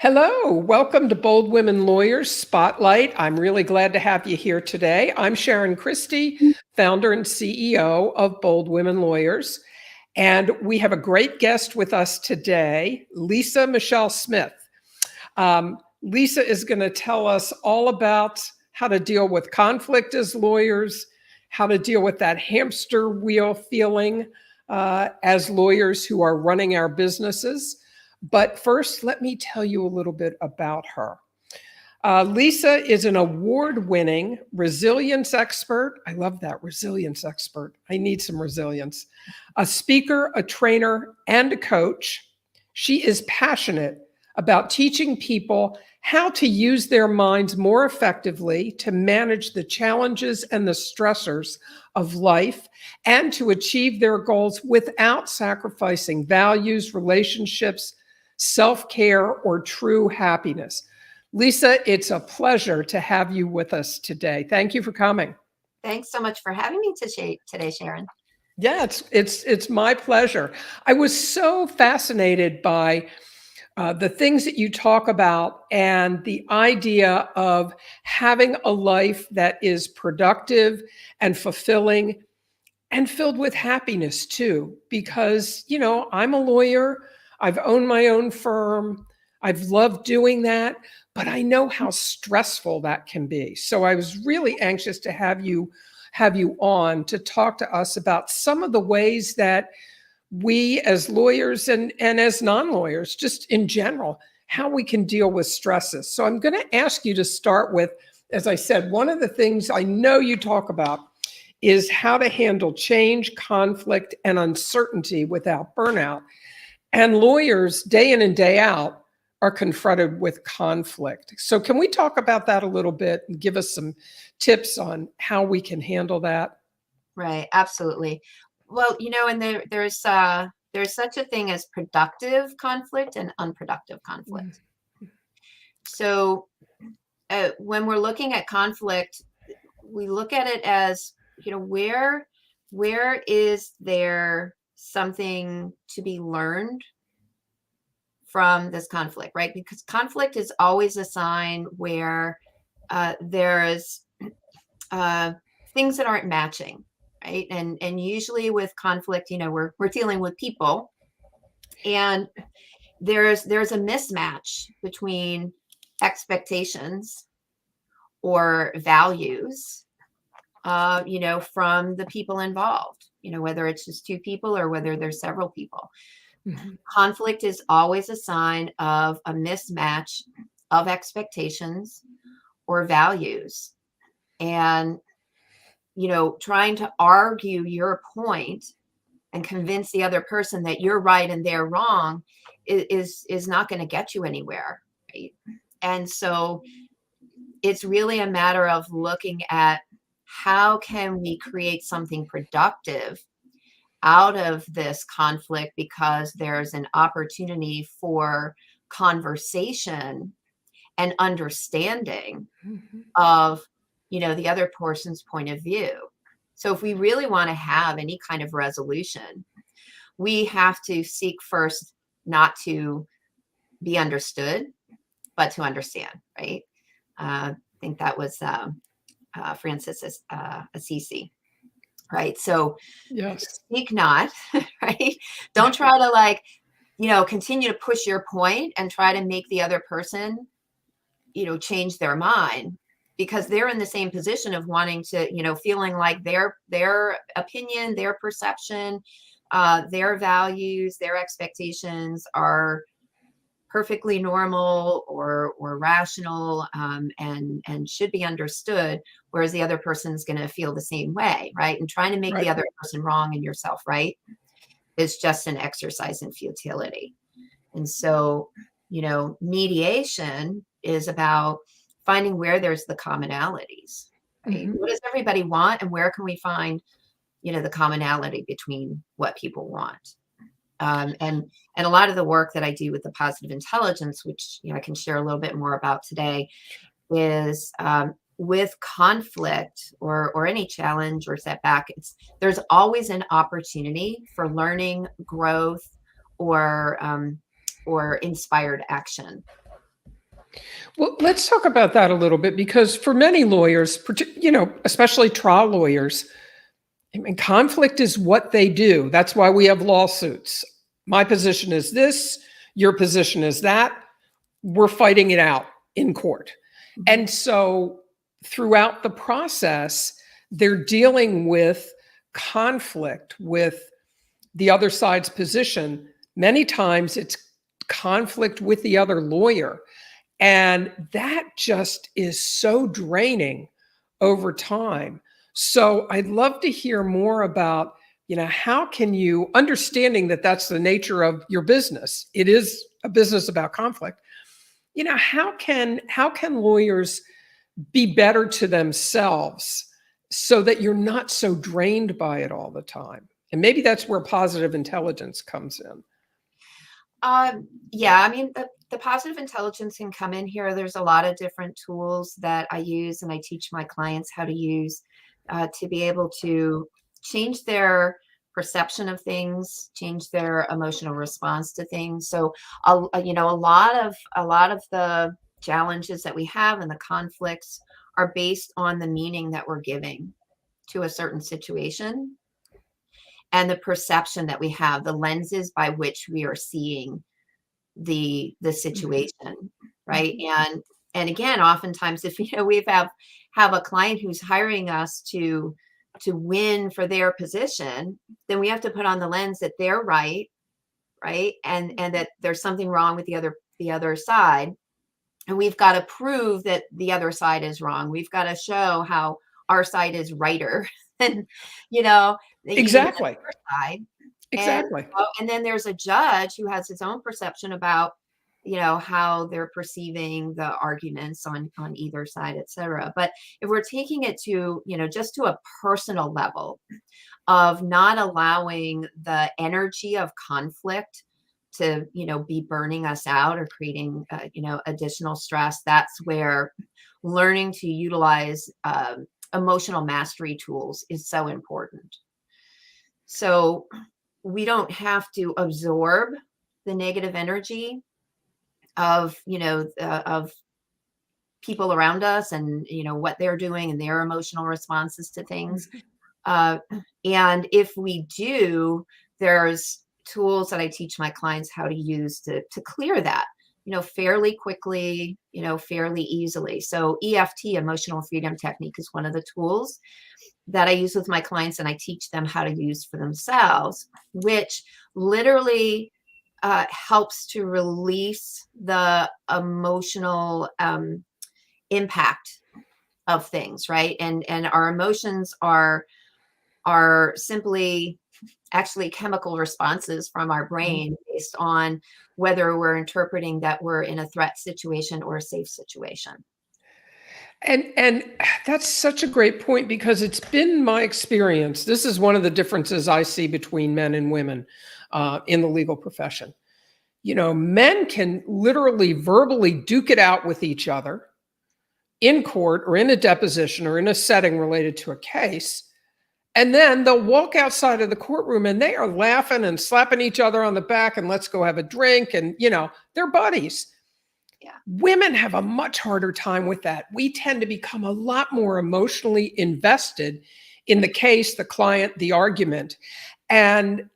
Hello, welcome to Bold Women Lawyers Spotlight. I'm really glad to have you here today. I'm Sharon Christie, founder and CEO of Bold Women Lawyers. And we have a great guest with us today, Lisa Michelle Smith. Lisa is going to tell us all about how to deal with conflict as lawyers, how to deal with that hamster wheel feeling as lawyers who are running our businesses. But first, let me tell you a little bit about her. Lisa is an award-winning resilience expert. I love that, resilience expert. I need some resilience. A speaker, a trainer, and a coach. She is passionate about teaching people how to use their minds more effectively to manage the challenges and the stressors of life and to achieve their goals without sacrificing values, relationships, self-care, or true happiness. Lisa, it's a pleasure to have you with us today. Thank you for coming. Thanks so much for having me today, Sharon. Yeah, it's my pleasure. I was so fascinated by the things that you talk about and the idea of having a life that is productive and fulfilling and filled with happiness too, because, I'm a lawyer. I've owned my own firm. I've loved doing that, but I know how stressful that can be. So I was really anxious to have you on to talk to us about some of the ways that we as lawyers and as non-lawyers, just in general, how we can deal with stresses. So I'm going to ask you to start with, as I said, one of the things I know you talk about is how to handle change, conflict, and uncertainty without burnout. And lawyers, day in and day out, are confronted with conflict. So can we talk about that a little bit and give us some tips on how we can handle that? Right, absolutely. Well, and there's such a thing as productive conflict and unproductive conflict. So when we're looking at conflict, we look at it as, where is there something to be learned from this conflict, right? Because conflict is always a sign where there's things that aren't matching, right? And usually with conflict, we're dealing with people, and there's a mismatch between expectations or values, from the people involved, whether it's just two people or whether there's several people. Mhm. Conflict is always a sign of a mismatch of expectations or values. And, trying to argue your point and convince the other person that you're right and they're wrong is not going to get you anywhere, right? And so it's really a matter of looking at how can we create something productive out of this conflict, because there's an opportunity for conversation and understanding Mhm. of, the other person's point of view. So if we really want to have any kind of resolution, we have to seek first not to be understood, but to understand, right? I think that was Francis Assisi, right? So Yes. speak not, right? Don't try to continue to push your point and try to make the other person, change their mind, because they're in the same position of wanting to, feeling like their opinion, their perception, their values, their expectations are perfectly normal or rational, and should be understood, whereas the other person's going to feel the same way, right? And trying to make the Right. other person wrong and yourself right is just an exercise in futility. And so, mediation is about finding where there's the commonalities, right? Mhm. What does everybody want, and where can we find, the commonality between what people want? And a lot of the work that I do with the positive intelligence, which I can share a little bit more about today, is with conflict or any challenge or setback. There's always an opportunity for learning, growth, or inspired action. Well, let's talk about that a little bit because for many lawyers, especially trial lawyers, I mean, conflict is what they do. That's why we have lawsuits. My position is this, your position is that. We're fighting it out in court. Mhm. And so throughout the process, they're dealing with conflict with the other side's position. Many times it's conflict with the other lawyer. And that just is so draining over time. So I'd love to hear more about, how can you, understanding that that's the nature of your business, it is a business about conflict. How can lawyers be better to themselves so that you're not so drained by it all the time? And maybe that's where positive intelligence comes in. Yeah, I mean, the positive intelligence can come in here. There's a lot of different tools that I use and I teach my clients how to use to be able to change their perception of things, change their emotional response to things. So, a lot of the challenges that we have and the conflicts are based on the meaning that we're giving to a certain situation and the perception that we have, the lenses by which we are seeing the Mhm. situation, right? And again, oftentimes if we have a client who's hiring us to win for their position, then we have to put on the lens that they're right, and that there's something wrong with the other side, and we've got to prove that the other side is wrong. We've got to show how our side is righter than you know even the Exactly. other side. And Exactly. and then there's a judge who has his own perception about how they're perceiving the arguments on either side, etc. But if we're taking it to just to a personal level of not allowing the energy of conflict to be burning us out or creating additional stress, that's where learning to utilize emotional mastery tools is so important. So we don't have to absorb the negative energy of people around us and what they're doing and their emotional responses to things. Mhm. uh, and if we do, there's tools that I teach my clients how to use to clear that fairly quickly, fairly easily. So EFT, emotional freedom technique, is one of the tools that I use with my clients and I teach them how to use for themselves, which literally helps to release the emotional impact of things, right? And our emotions are simply actually chemical responses from our Mhm. brain based on whether we're interpreting that we're in a threat situation or a safe situation. And that's such a great point because it's been my experience. This is one of the differences I see between men and women in the legal profession. Men can literally verbally duke it out with each other in court or in a deposition or in a setting related to a case. And then they'll walk outside of the courtroom and they are laughing and slapping each other on the back and let's go have a drink. And, they're buddies. Yeah. Women have a much harder time with that. We tend to become a lot more emotionally invested in the case, the client, the argument. And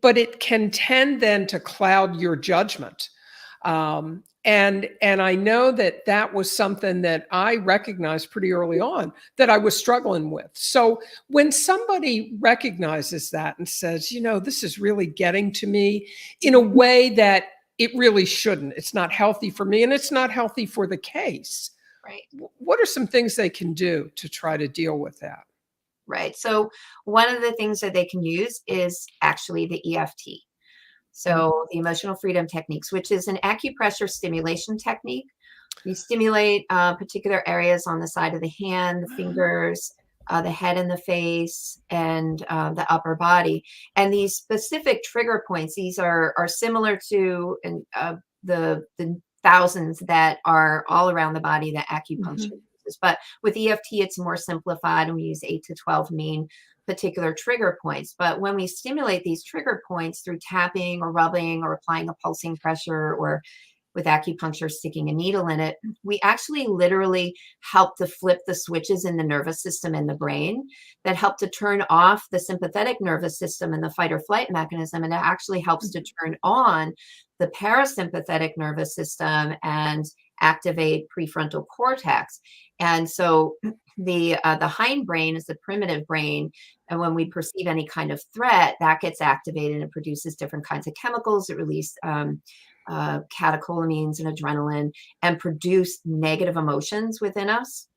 but it can tend then to cloud your judgment. And I know that that was something that I recognized pretty early on that I was struggling with. So when somebody recognizes that and says, this is really getting to me in a way that it really shouldn't, it's not healthy for me and it's not healthy for the case. Right. What are some things they can do to try to deal with that? Right. So one of the things that they can use is actually the EFT. Mhm. So the emotional freedom techniques, which is an acupressure stimulation technique. You stimulate particular areas on the side of the hand, the fingers, the head and the face, and the upper body. And these specific trigger points, these are similar to the thousands that are all around the body that acupuncture Mhm. uses. But with EFT, it's more simplified, and we use 8 to 12 main particular trigger points. But when we stimulate these trigger points through tapping or rubbing or applying a pulsing pressure or with acupuncture, sticking a needle in it, we actually literally help to flip the switches in the nervous system in the brain that help to turn off the sympathetic nervous system and the fight or flight mechanism. And it actually helps to turn on the parasympathetic nervous system and activate prefrontal cortex. And so the hindbrain is the primitive brain. And when we perceive any kind of threat, that gets activated and produces different kinds of chemicals. It releases catecholamines and adrenaline and produce negative emotions within us.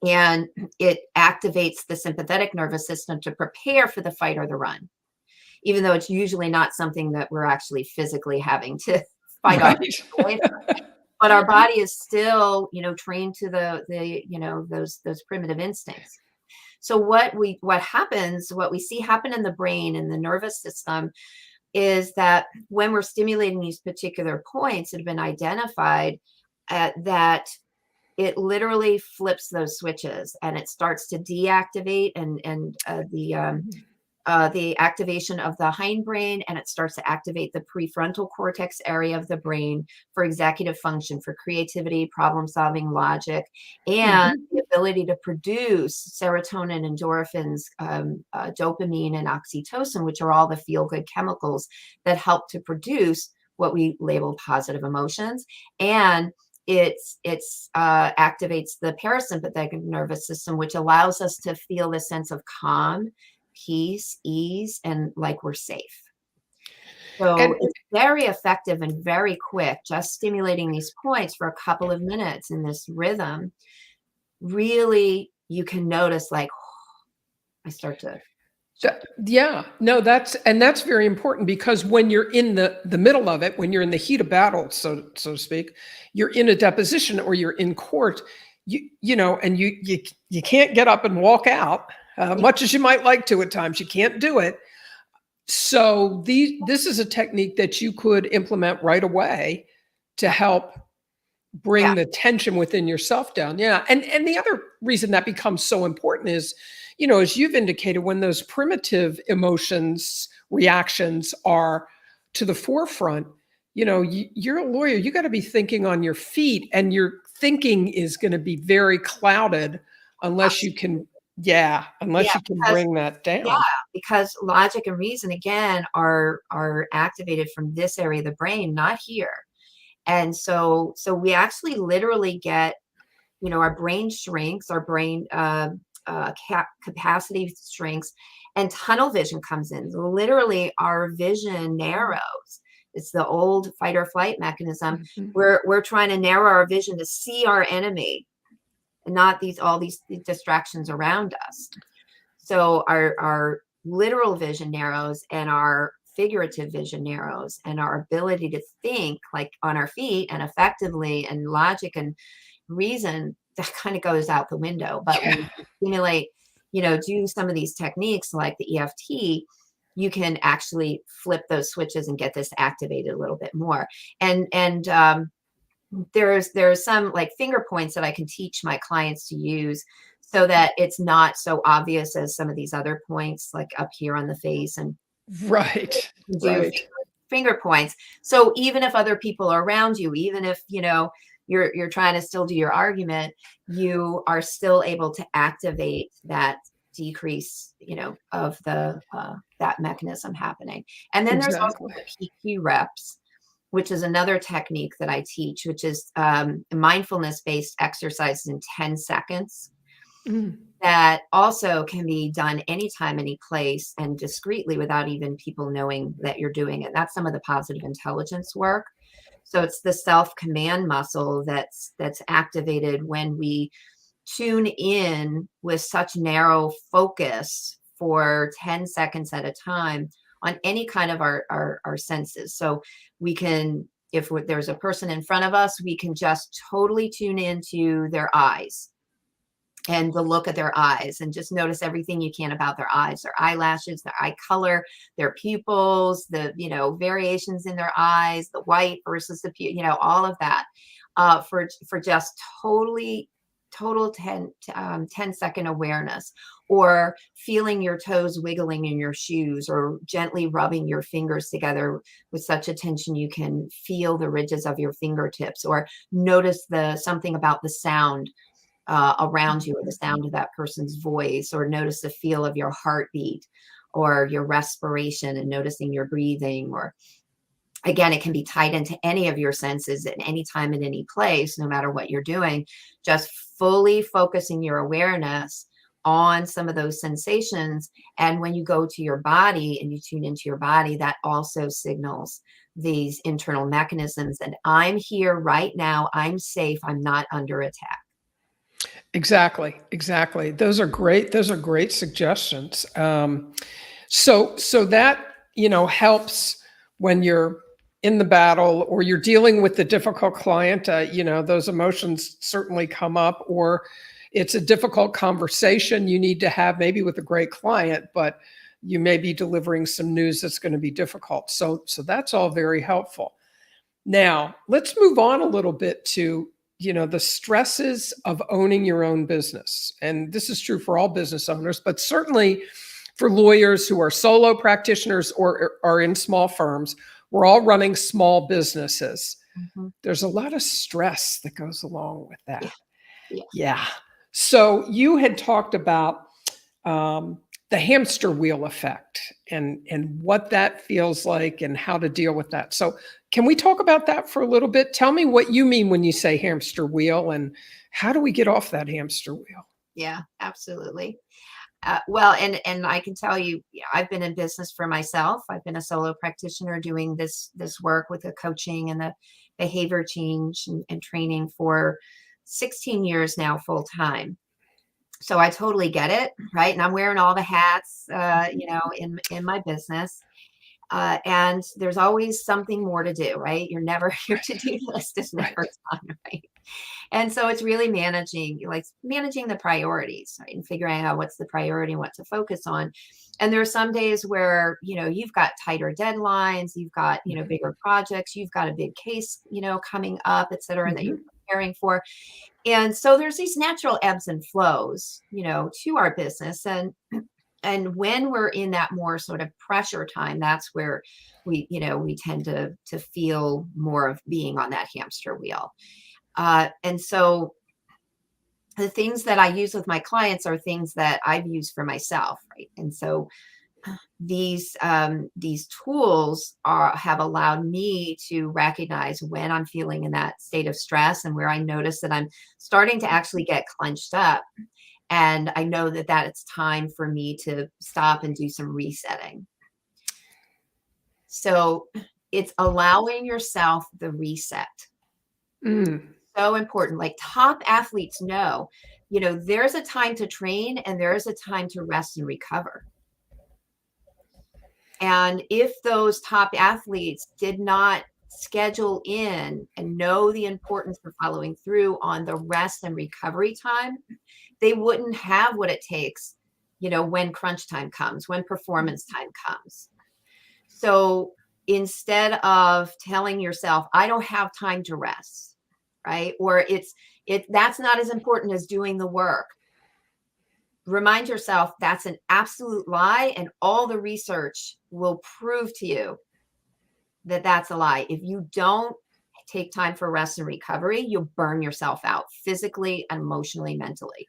And it activates the sympathetic nervous system to prepare for the fight or the run, even though it's usually not something that we're actually physically having to fight off. But our body is still, trained to those primitive instincts. So what we see happen in the brain and the nervous system is that when we're stimulating these particular points that have been identified, that it literally flips those switches and it starts to deactivate the activation of the hindbrain, and it starts to activate the prefrontal cortex area of the brain for executive function, for creativity, problem solving, logic, and the ability to produce serotonin, endorphins, dopamine, and oxytocin, which are all the feel good chemicals that help to produce what we label positive emotions. And it activates the parasympathetic nervous system, which allows us to feel the sense of calm, peace, ease, and like we're safe. So it's very effective and very quick, just stimulating these points for a couple of minutes in this rhythm. Really, you can notice like, I start to. Yeah, no, that's very important, because when you're in the middle of it, when you're in the heat of battle, so to speak, you're in a deposition or you're in court, and you can't get up and walk out. Much as you might like to at times, you can't do it. So this is a technique that you could implement right away to help bring the tension within yourself down. Yeah. And the other reason that becomes so important is, as you've indicated, when those primitive emotions, reactions are to the forefront, you're a lawyer, you got to be thinking on your feet, and your thinking is going to be very clouded unless you can bring that down. Yeah, because logic and reason, again, are activated from this area of the brain, not here. And so we actually literally get, our brain shrinks, our brain capacity shrinks, and tunnel vision comes in. Literally, our vision narrows. It's the old fight or flight mechanism. We're trying to narrow our vision to see our enemy, and not all these distractions around us. So our literal vision narrows, and our figurative vision narrows, and our ability to think like on our feet and effectively and logic and reason, that kind of goes out the window. But when you stimulate, do some of these techniques like the EFT, you can actually flip those switches and get this activated a little bit more. And there's some like finger points that I can teach my clients to use so that it's not so obvious as some of these other points, like up here on the face, and finger points. So even if other people are around you, even if you're trying to still do your argument, you are still able to activate that decrease, of the that mechanism happening. And then there's also the PQ reps, which is another technique that I teach, which is mindfulness-based exercises in 10 seconds. That also can be done anytime, any place, and discreetly without even people knowing that you're doing it. That's some of the positive intelligence work. So it's the self-command muscle that's activated when we tune in with such narrow focus for 10 seconds at a time on any kind of our senses. So we can, if there's a person in front of us, we can just totally tune into their eyes and the look of their eyes, and just notice everything you can about their eyes, their eyelashes, their eye color, their pupils, the variations in their eyes, the white versus the all of that, for just totally total 10-second awareness, or feeling your toes wiggling in your shoes, or gently rubbing your fingers together with such attention you can feel the ridges of your fingertips, or notice something about the sound around you, or the sound of that person's voice, or notice the feel of your heartbeat or your respiration and noticing your breathing. Or again, it can be tied into any of your senses at any time, in any place, no matter what you're doing. Just fully focusing your awareness on some of those sensations. And when you go to your body and you tune into your body, that also signals these internal mechanisms. And I'm here right now. I'm safe. I'm not under attack. Exactly. Exactly. Those are great. Those are great suggestions. So that, helps when you're in the battle or you're dealing with the difficult client. Those emotions certainly come up, or it's a difficult conversation you need to have maybe with a great client, but you may be delivering some news that's going to be difficult. So that's all very helpful. Now, let's move on a little bit to, the stresses of owning your own business. And this is true for all business owners, but certainly for lawyers who are solo practitioners or are in small firms. We're all running small businesses. Mm-hmm. There's a lot of stress that goes along with that. Yeah. So you had talked about the hamster wheel effect and what that feels like and how to deal with that. So can we talk about that for a little bit? Tell me what you mean when you say hamster wheel, and how do we get off that hamster wheel? Yeah, absolutely. Well, and I can tell you, I've been in business for myself. I've been a solo practitioner doing this work with the coaching and the behavior change and training for 16 years now, full time. So I totally get it, right? And I'm wearing all the hats, in my business. And there's always something more to do, right? You're never, your to-do list is never done, right? And so it's really managing the priorities, right? And figuring out what's the priority and what to focus on. And there are some days where, you've got tighter deadlines, you've got, bigger projects, you've got a big case, coming up, et cetera, that you're preparing for. And so there's these natural ebbs and flows, to our business. And when we're in that more sort of pressure time, that's where we tend to feel more of being on that hamster wheel. And so the things that I use with my clients are things that I've used for myself, right? And so these tools have allowed me to recognize when I'm feeling in that state of stress, and where I notice that I'm starting to actually get clenched up. And I know that it's time for me to stop and do some resetting. So it's allowing yourself the reset. So important. Like top athletes know, there's a time to train and there's a time to rest and recover. And if those top athletes did not schedule in and know the importance of following through on the rest and recovery time, they wouldn't have what it takes, when crunch time comes, when performance time comes. So instead of telling yourself, I don't have time to rest, right? Or that's not as important as doing the work. Remind yourself that's an absolute lie, and all the research will prove to you that that's a lie. If you don't take time for rest and recovery, you'll burn yourself out physically, emotionally, mentally.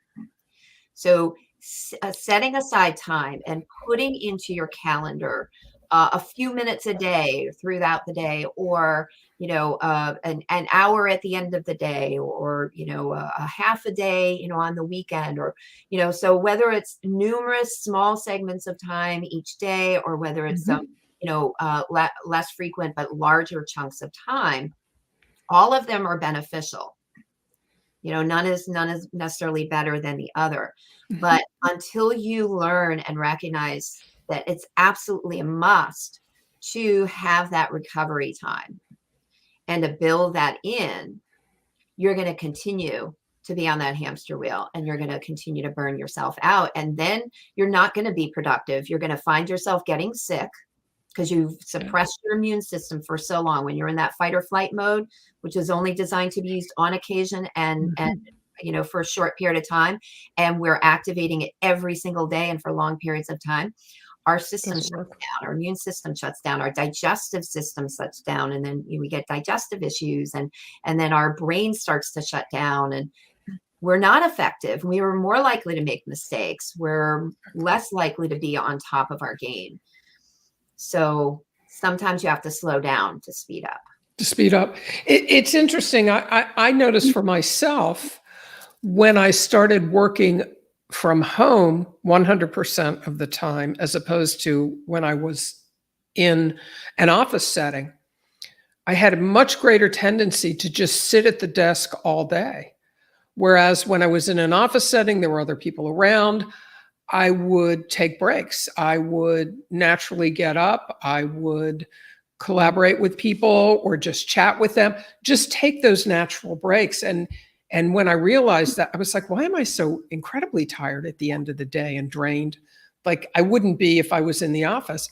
So setting aside time and putting into your calendar a few minutes a day throughout the day, or an hour at the end of the day, or a half a day on the weekend, or so whether it's numerous small segments of time each day, or whether it's some less frequent but larger chunks of time, all of them are beneficial. None is necessarily better than the other. But until you learn and recognize that it's absolutely a must to have that recovery time and to build that in, you're going to continue to be on that hamster wheel, and you're going to continue to burn yourself out. And then you're not going to be productive. You're going to find yourself getting sick because you've suppressed your immune system for so long. When you're in that fight or flight mode, which is only designed to be used on occasion and for a short period of time, and we're activating it every single day and for long periods of time, our system shuts Doesn't work. down, our immune system shuts down, our digestive system shuts down, and then we get digestive issues, and then our brain starts to shut down, and we're not effective. We are more likely to make mistakes. We're less likely to be on top of our game. So sometimes you have to slow down to speed up. To speed up. It's interesting. I noticed for myself when I started working from home 100% of the time, as opposed to when I was in an office setting, I had a much greater tendency to just sit at the desk all day. Whereas when I was in an office setting, there were other people around. I would take breaks. I would naturally get up. I would collaborate with people or just chat with them. Just take those natural breaks. And when I realized that, I was like, why am I so incredibly tired at the end of the day and drained? Like I wouldn't be if I was in the office.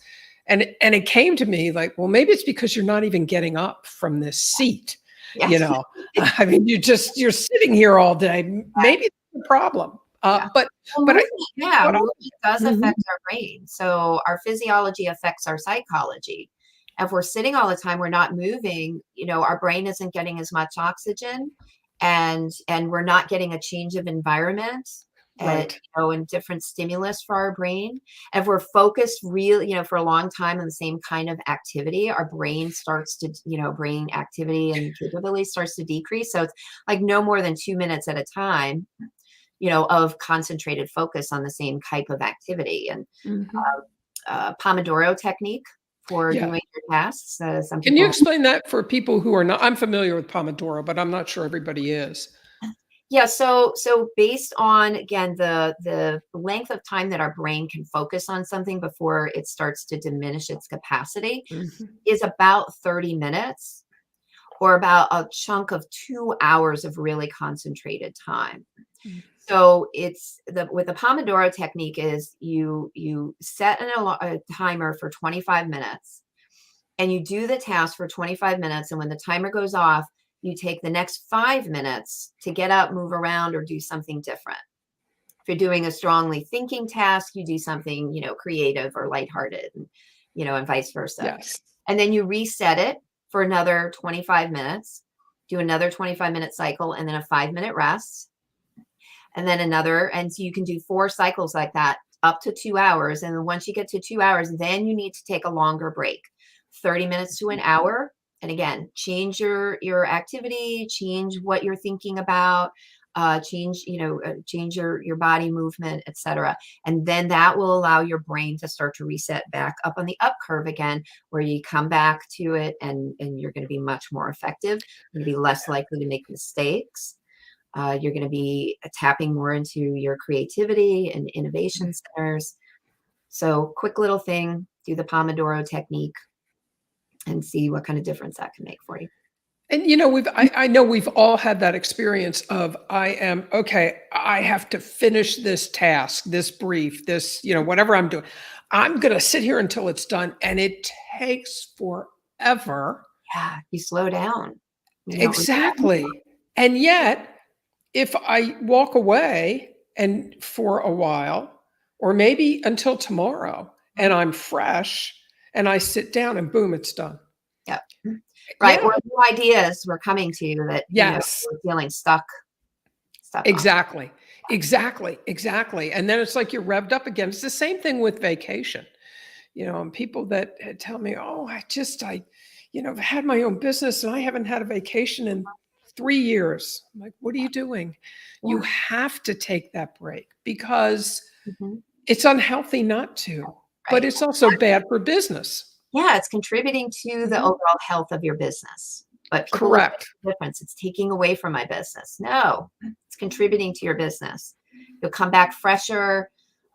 And it came to me like, well, maybe it's because you're not even getting up from this seat. Yes. I mean, you're sitting here all day. Maybe it's the problem. Yeah. But Well, but I, movement does Mhm. affect our brain. So our physiology affects our psychology. If we're sitting all the time, we're not moving, our brain isn't getting as much oxygen, and we're not getting a change of environment, and Right. and different stimulus for our brain. If we're focused really, for a long time on the same kind of activity, our brain starts to, brain activity and capability starts to decrease. So it's like no more than 2 minutes at a time, of concentrated focus on the same type of activity. And Mhm. Pomodoro technique for Yeah. doing your tasks. Some Can you people, explain that for people who are not? I'm familiar with Pomodoro, but I'm not sure everybody is. yeah. So based on, again, the length of time that our brain can focus on something before it starts to diminish its capacity Mhm. is about 30 minutes, or about a chunk of 2 hours of really concentrated time. Mm. So it's with the Pomodoro technique is you set a timer for 25 minutes, and you do the task for 25 minutes. And when the timer goes off, you take the next 5 minutes to get up, move around, or do something different. If you're doing a strongly thinking task, you do something, creative or lighthearted, and vice versa. Yes. And then you reset it for another 25 minutes, do another 25-minute cycle, and then a 5-minute rest, and then another. And so you can do 4 cycles like that up to 2 hours. And then once you get to 2 hours, then you need to take a longer break, 30 minutes to an hour. And again, change your activity, change what you're thinking about, change your body movement, etc. And then that will allow your brain to start to reset back up on the up curve again, where you come back to it, and you're going to be much more effective. You're going to be less likely to make mistakes. You're going to be tapping more into your creativity and innovation centers. So, quick little thing, do the Pomodoro technique and see what kind of difference that can make for you. And I know we've all had that experience of I have to finish this task, this brief, this, whatever I'm doing. I'm going to sit here until it's done. And it takes forever. Yeah, you slow down. You don't realize. Exactly. And yet, if I walk away and for a while, or maybe until tomorrow, and I'm fresh and I sit down and boom, it's done. Yeah. Right. Yeah. Or new ideas were coming to you that, Yes. you're feeling stuck on. Exactly. Exactly. Exactly. And then it's like you're revved up again. It's the same thing with vacation. And people that tell me, "Oh, I've had my own business and I haven't had a vacation in 3 years." I'm like, "What are you doing?" You Yeah. have to take that break because Mhm. it's unhealthy not to, but Right. it's also bad for business. Yeah, it's contributing to the Mhm. overall health of your business. But people look at Correct. the difference. It's taking away from my business. No, it's contributing to your business. You'll come back fresher,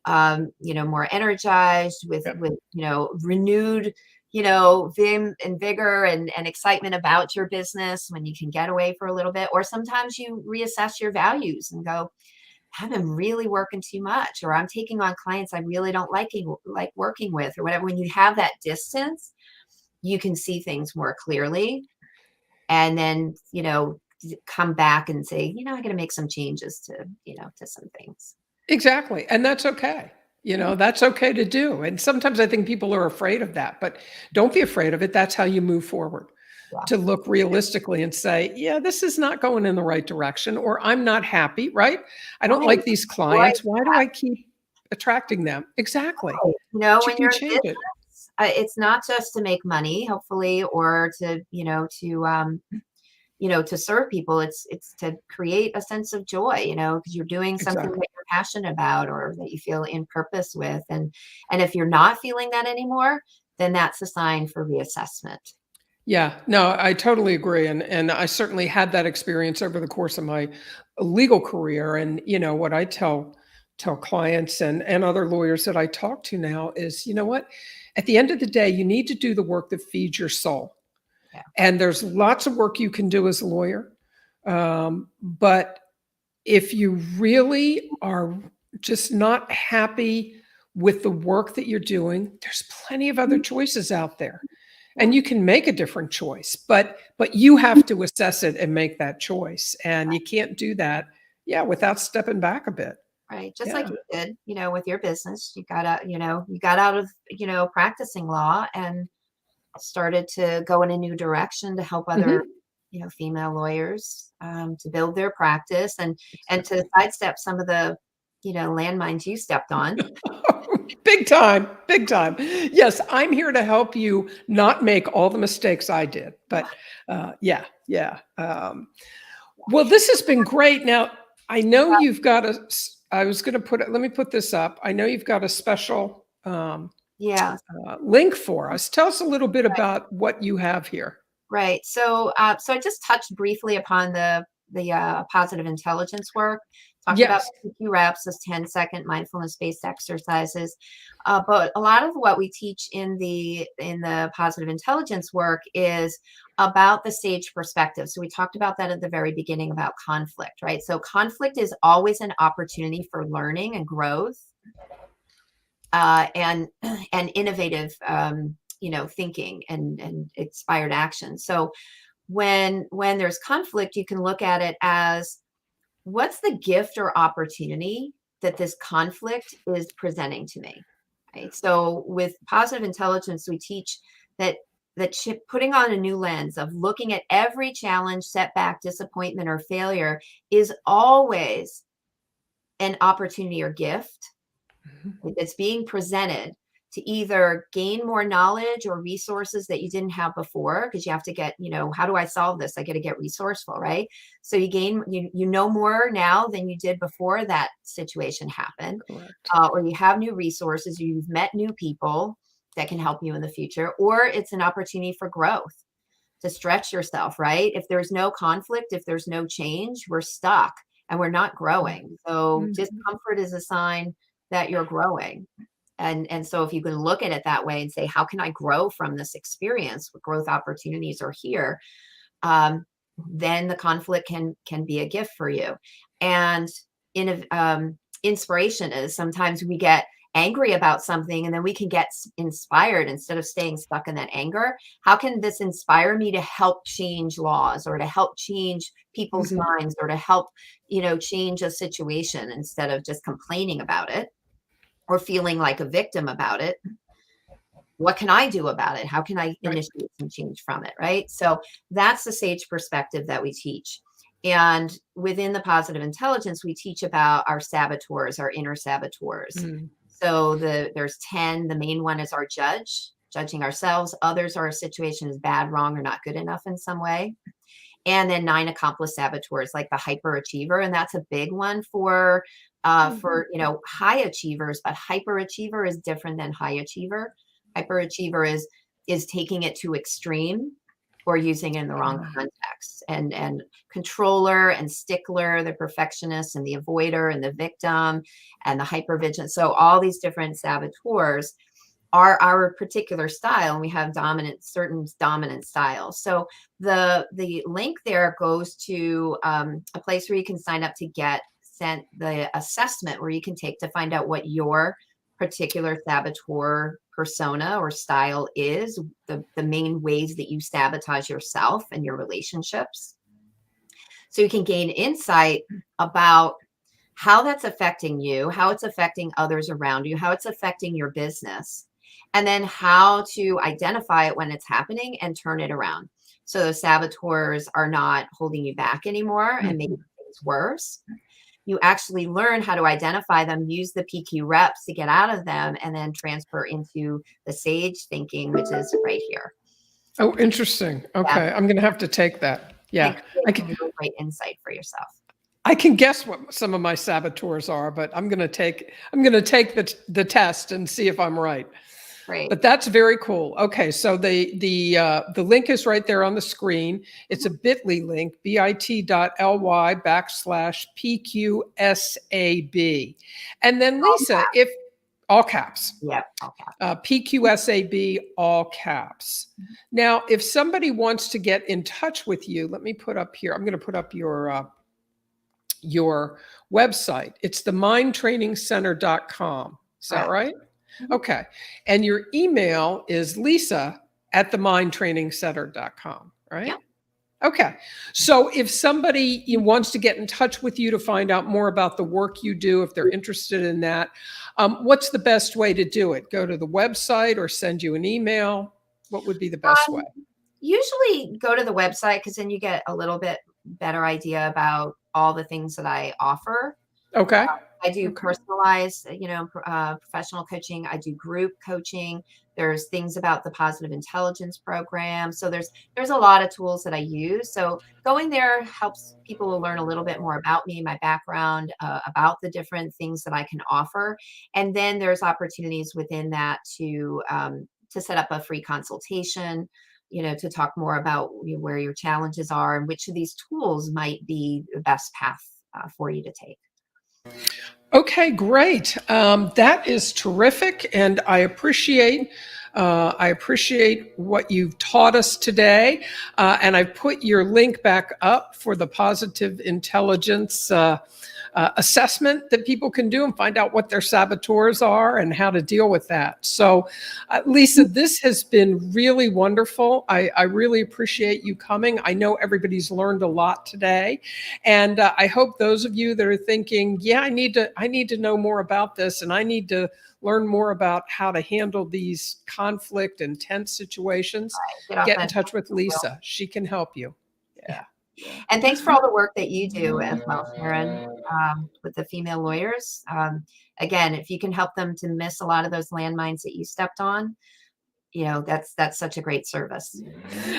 more energized Yep. with renewed, vim and vigor and excitement about your business when you can get away for a little bit. Or sometimes you reassess your values and go, I've been really working too much, or I'm taking on clients I really don't like working with, or whatever. When you have that distance, you can see things more clearly. And then, come back and say, I got to make some changes to, to some things. Exactly, and that's okay. That's okay to do, and sometimes I think people are afraid of that, but don't be afraid of it. That's how you move forward, Yeah. to look realistically and say, "Yeah, this is not going in the right direction," or "I'm not happy," right? "I don't Right. like these Right. clients. Why do I keep attracting them?" Exactly. But you When can you're in change it. business, it's not just to make money, hopefully, or to, to serve people. It's to create a sense of joy, because you're doing something Exactly. that you're passionate about or that you feel in purpose with. And if you're not feeling that anymore, then that's a sign for reassessment. Yeah, no, I totally agree, and I certainly had that experience over the course of my legal career, and, what I tell clients and other lawyers that I talk to now is, you know what? At the end of the day, you need to do the work that feeds your soul, Yeah. and there's lots of work you can do as a lawyer, but if you really are just not happy with the work that you're doing, there's plenty of other choices out there. Yeah. And you can make a different choice, but you have to assess it and make that choice, and you can't do that, yeah, without stepping back a bit. Right. Just like Yeah. you did, with your business, you got out of, practicing law and started to go in a new direction to help other, Mhm. female lawyers, to build their practice and to sidestep some of the, landmines you stepped on. Big time, big time. Yes, I'm here to help you not make all the mistakes I did, but, yeah, yeah, well, this has been great. Now, I know you've got I was gonna put it let me put this up. I know you've got a special, Yeah. link for us. Tell us a little bit about what you have here. Right. So I just touched briefly upon the positive intelligence work. Talked about Yes. PQ reps, those 10-second mindfulness-based exercises. But a lot of what we teach in the positive intelligence work is about the sage perspective. So we talked about that at the very beginning about conflict, right? So conflict is always an opportunity for learning and growth, and and innovative, thinking and inspired action. So when there's conflict, you can look at it as, what's the gift or opportunity that this conflict is presenting to me, right? So with positive intelligence, we teach that putting on a new lens of looking at every challenge, setback, disappointment, or failure is always an opportunity or gift Mhm. that's being presented to either gain more knowledge or resources that you didn't have before, because you have to get, how do I solve this? I got to get resourceful, right? So you know more now than you did before that situation happened, Correct. or you have new resources, you've met new people that can help you in the future, or it's an opportunity for growth, to stretch yourself, right? If there's no conflict, if there's no change, we're stuck and we're not growing. So Mhm. discomfort is a sign that you're growing. And so if you can look at it that way and say, how can I grow from this experience? What growth opportunities are here? Um, then the conflict can be a gift for you. And inspiration is, sometimes we get angry about something and then we can get inspired instead of staying stuck in that anger. How can this inspire me to help change laws, or to help change people's Mhm. minds, or to help, change a situation instead of just complaining about it or feeling like a victim about it? What can I do about it? How can I Right. initiate some change from it? Right. So that's the SAGE perspective that we teach. And within the positive intelligence, we teach about our saboteurs, our inner saboteurs. Mm. So there's 10. The main one is our judge, judging ourselves. Others are a situation is bad, wrong, or not good enough in some way. And then 9 accomplice saboteurs, like the hyperachiever. And that's a big one for high achievers, but hyperachiever is different than high achiever. Hyperachiever is taking it to extreme or using it in the wrong Ah. context. And controller and stickler, the perfectionist and the avoider and the victim and the hypervigilant. So all these different saboteurs are our particular style, and we have certain dominant styles. So the link there goes to a place where you can sign up to get sent the assessment, where you can take to find out what your particular saboteur persona or style is, the main ways that you sabotage yourself and your relationships. So you can gain insight about how that's affecting you, how it's affecting others around you, how it's affecting your business, and then how to identify it when it's happening and turn it around. So those saboteurs are not holding you back anymore and making things worse. You actually learn how to identify them, use the PQ reps to get out of them, and then transfer into the SAGE thinking, which is right here. Oh, interesting. Okay. I'm going to have to take that. And Yeah. create some real great insight for yourself. I can guess what some of my saboteurs are, but I'm going to take the test and see if I'm right. Great. But that's very cool. Okay, so the link is right there on the screen. It's a bit.ly link, bit.ly/PQSAB. And then Lisa, if all caps. Yep, all caps. PQSAB, all caps. Now, if somebody wants to get in touch with you, let me put up here. I'm going to put up your website. It's themindtrainingcenter.com. Is that right? Okay. And your email is lisa@themindtrainingcenter.com, right? Yep. Okay. So if somebody wants to get in touch with you to find out more about the work you do, if they're interested in that, what's the best way to do it? Go to the website or send you an email? What would be the best way? Usually go to the website because then you get a little bit better idea about all the things that I offer. Okay. I do personalized, professional coaching. I do group coaching. There's things about the positive intelligence program. So there's a lot of tools that I use. So going there helps people to learn a little bit more about me, my background, about the different things that I can offer. And then there's opportunities within that to set up a free consultation, to talk more about where your challenges are and which of these tools might be the best path for you to take. Okay, great. That is terrific, and I appreciate what you've taught us today. And I've put your link back up for the positive intelligence assessment that people can do and find out what their saboteurs are and how to deal with that. So, Lisa, this has been really wonderful. I really appreciate you coming. I know everybody's learned a lot today, and I hope those of you that are thinking, yeah, I need to know more about this, and I need to learn more about how to handle these conflict and tense situations, get in touch with Lisa. She can help you. Yeah. And thanks for all the work that you do as well, Sharon, with the female lawyers. Again, if you can help them to miss a lot of those landmines that you stepped on, that's such a great service.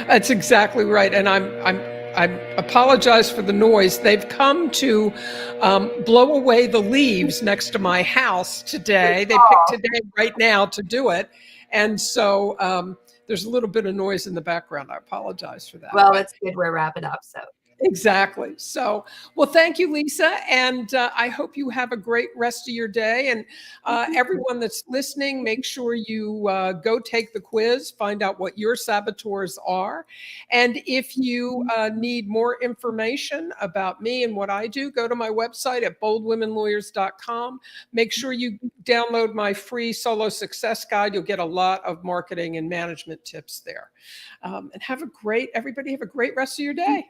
That's exactly right. And I apologize for the noise. They've come to blow away the leaves next to my house today. They picked today right now to do it. And so there's a little bit of noise in the background. I apologize for that. Well, it's good we're wrapping up. So exactly. So, well, thank you, Lisa. And I hope you have a great rest of your day. And everyone that's listening, make sure you go take the quiz, find out what your saboteurs are. And if you need more information about me and what I do, go to my website at boldwomenlawyers.com. Make sure you download my free solo success guide. You'll get a lot of marketing and management tips there. And everybody have a great rest of your day.